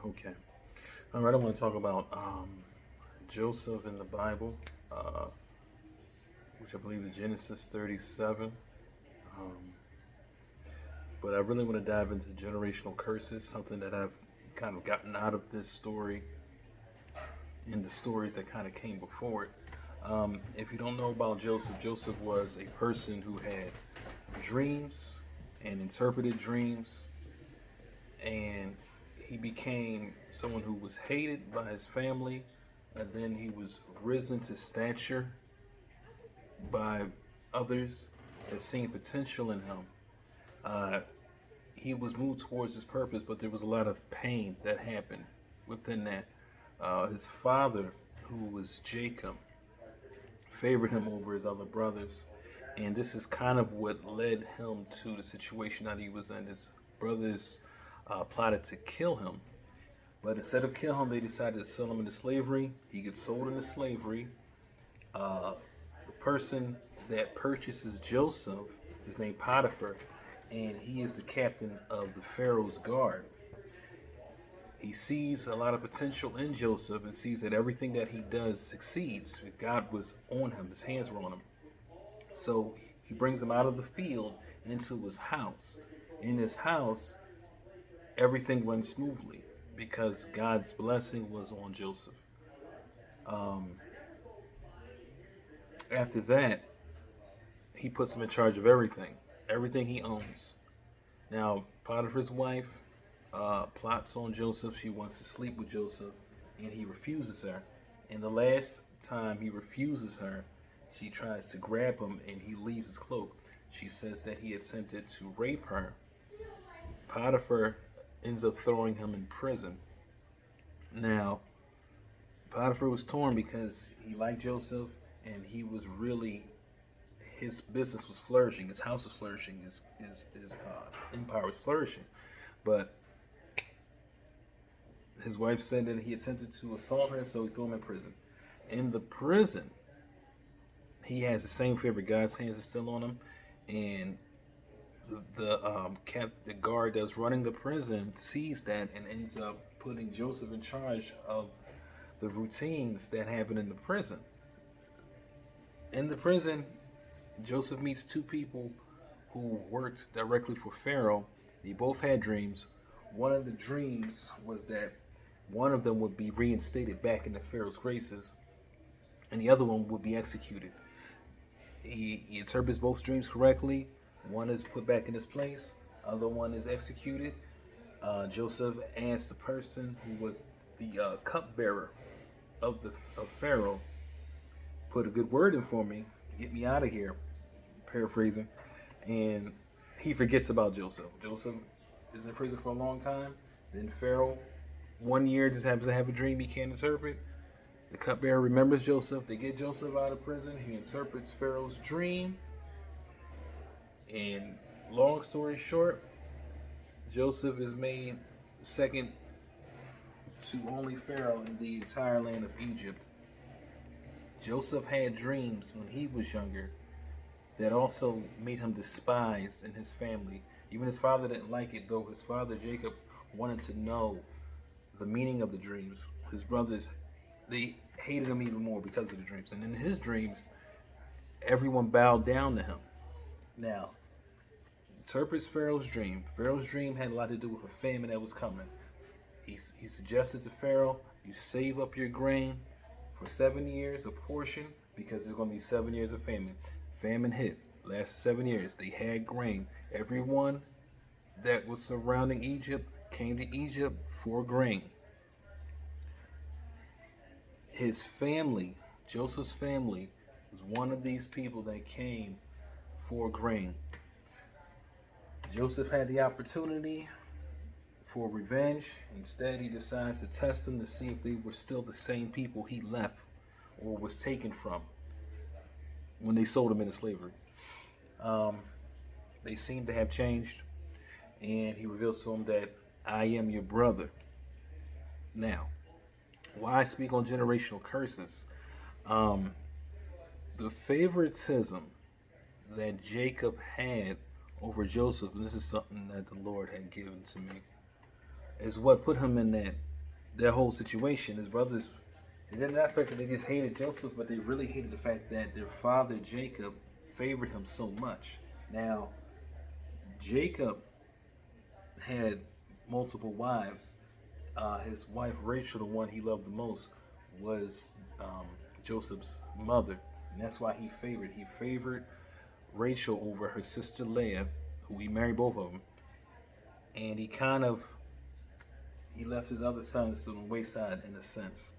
Okay. All right. I want to talk about Joseph in the Bible, uh, which I believe is Genesis 37. Um, but I really want to dive into generational curses, something that I've kind of gotten out of this story and the stories that kind of came before it. If you don't know about Joseph, Joseph was a person who had dreams and interpreted dreams, and he became someone who was hated by his family, and then he was risen to stature by others that seen potential in him. Uh, he was moved towards his purpose, but there was a lot of pain that happened within that. His father, who was Jacob, favored him over his other brothers, and this is kind of what led him to the situation that he was in. His brothers plotted to kill him, but instead of kill him, they decided to sell him into slavery. He gets sold into slavery. The person that purchases Joseph is named Potiphar, and he is the captain of the Pharaoh's guard. He sees a lot of potential in Joseph and sees that everything that he does succeeds. God was on him, his hands were on him. So he brings him out of the field into his house. In his house, everything went smoothly because God's blessing was on Joseph. Um, After that, he puts him in charge of everything he owns. Now, Potiphar's wife plots on Joseph. She wants to sleep with Joseph, and he refuses her. And the last time he refuses her, she tries to grab him, and he leaves his cloak. She says that he attempted to rape her. Potiphar ends up throwing him in prison. Now, Potiphar was torn because he liked Joseph, and he was really his business was flourishing, his house was flourishing, his empire was flourishing. But his wife said that he attempted to assault her, so he threw him in prison. In the prison, he has the same favor. God's hands are still on him, and the guard that's running the prison sees that and ends up putting Joseph in charge of the routines that happen in the prison. In the prison, Joseph meets two people who worked directly for Pharaoh. They both had dreams. One of the dreams was that one of them would be reinstated back into Pharaoh's graces, and the other one would be executed. He interprets both dreams correctly. One is put back in his place, other one is executed. Joseph asked the person who was the cupbearer of Pharaoh, put a good word in for me, get me out of here, paraphrasing, and he forgets about Joseph. Joseph is in prison for a long time. Then Pharaoh, 1 year, just happens to have a dream he can't interpret. The cupbearer remembers Joseph. They get Joseph out of prison. He interprets Pharaoh's dream. And long story short, Joseph is made second to only Pharaoh in the entire land of Egypt. Joseph had dreams when he was younger that also made him despised in his family. Even his father didn't like it, though his father Jacob wanted to know the meaning of the dreams. His brothers, they hated him even more because of the dreams. And in his dreams, everyone bowed down to him. Now, interprets Pharaoh's dream. Pharaoh's dream had a lot to do with a famine that was coming. He suggested to Pharaoh, you save up your grain for 7 years, a portion, because there's going to be 7 years of famine. Famine hit. Last 7 years, they had grain. Everyone that was surrounding Egypt came to Egypt for grain. His family, Joseph's family, was one of these people that came for grain. Joseph had the opportunity for revenge. Instead, he decides to test them to see if they were still the same people he left or was taken from when they sold him into slavery. Um, they seem to have changed, and he reveals to them that I am your brother. Now, why I speak on generational curses? Um, the favoritism that Jacob had over Joseph, and this is something that the Lord had given to me, is what put him in that their whole situation. His brothers, it didn't affect that they just hated Joseph, but they really hated the fact that their father Jacob favored him so much. Now, Jacob had multiple wives. His wife Rachel, the one he loved the most, was Joseph's mother, and that's why he favored. He favored Rachel over her sister Leah, who he married both of them, and he left his other sons to the wayside in a sense.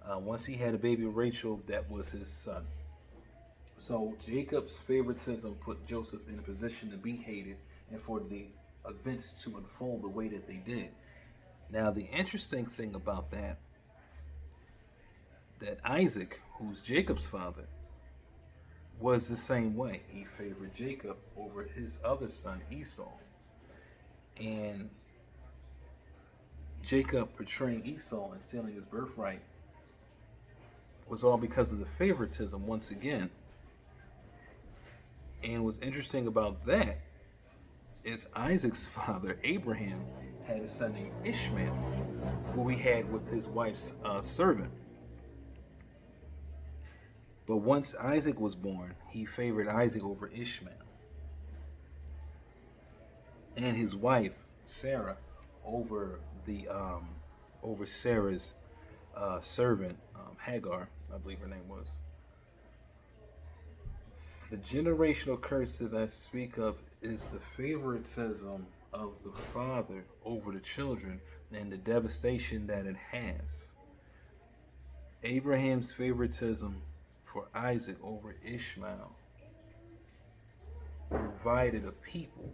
Once he had a baby with Rachel, that was his son. So Jacob's favoritism put Joseph in a position to be hated and for the events to unfold the way that they did. Now, the interesting thing about that Isaac, who's Jacob's father, was the same way. He favored Jacob over his other son, Esau. And Jacob portraying Esau and stealing his birthright was all because of the favoritism once again. And what's interesting about that is Isaac's father, Abraham, had a son named Ishmael, who he had with his wife's servant. But once Isaac was born, he favored Isaac over Ishmael. And his wife, Sarah, over Sarah's servant, Hagar, I believe her name was. The generational curse that I speak of is the favoritism of the father over the children and the devastation that it has. Abraham's favoritism for Isaac over Ishmael divided a people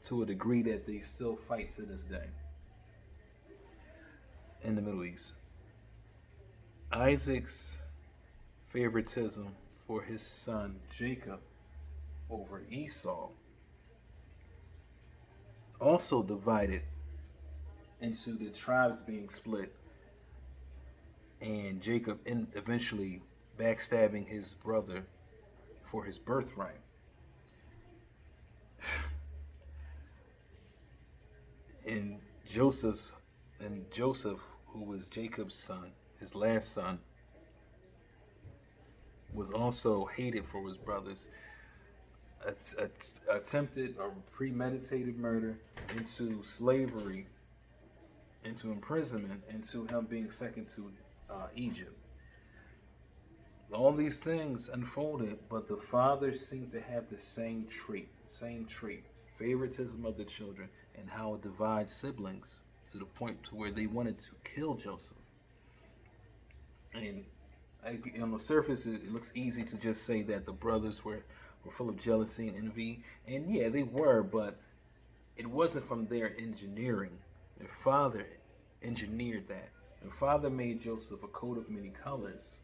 to a degree that they still fight to this day in the Middle East. Isaac's favoritism for his son Jacob over Esau also divided into the tribes being split, and Jacob eventually backstabbing his brother for his birthright. And Joseph, who was Jacob's son, his last son, was also hated for his brothers. Attempted or premeditated murder, into slavery, into imprisonment, into him being sent to Egypt. All these things unfolded, but the fathers seemed to have the same trait, favoritism of the children, and how it divides siblings to the point to where they wanted to kill Joseph. And on the surface, it looks easy to just say that the brothers were full of jealousy and envy. And yeah, they were, but it wasn't from their engineering. Their father engineered that. Their father made Joseph a coat of many colors.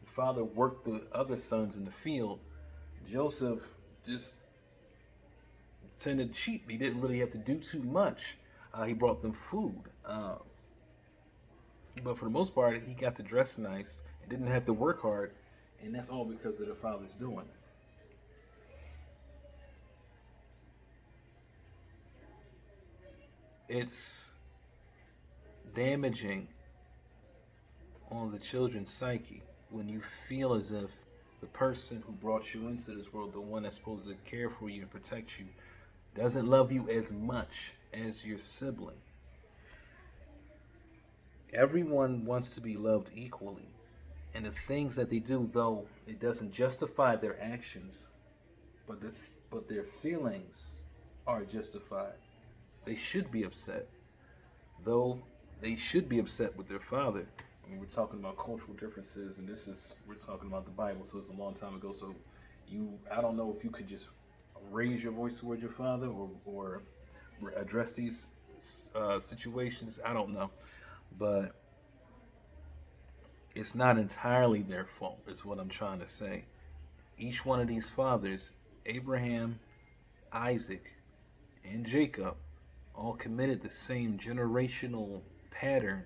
The father worked the other sons in the field. Joseph just tended cheap. He didn't really have to do too much. He brought them food. But for the most part, he got to dress nice and didn't have to work hard. And that's all because of the father's doing. It's damaging on the children's psyche when you feel as if the person who brought you into this world, the one that's supposed to care for you and protect you, doesn't love you as much as your sibling. Everyone wants to be loved equally. And the things that they do, though it doesn't justify their actions, but their feelings are justified. They should be upset. Though they should be upset with their father. I mean, we're talking about cultural differences, and we're talking about the Bible, so it's a long time ago. So I don't know if you could just raise your voice towards your father or address these situations. I don't know. But it's not entirely their fault, is what I'm trying to say. Each one of these fathers, Abraham, Isaac, and Jacob, all committed the same generational pattern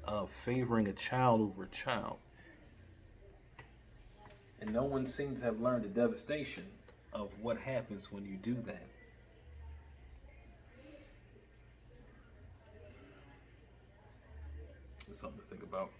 of favoring a child over a child. And no one seems to have learned the devastation of what happens when you do that. It's something to think about.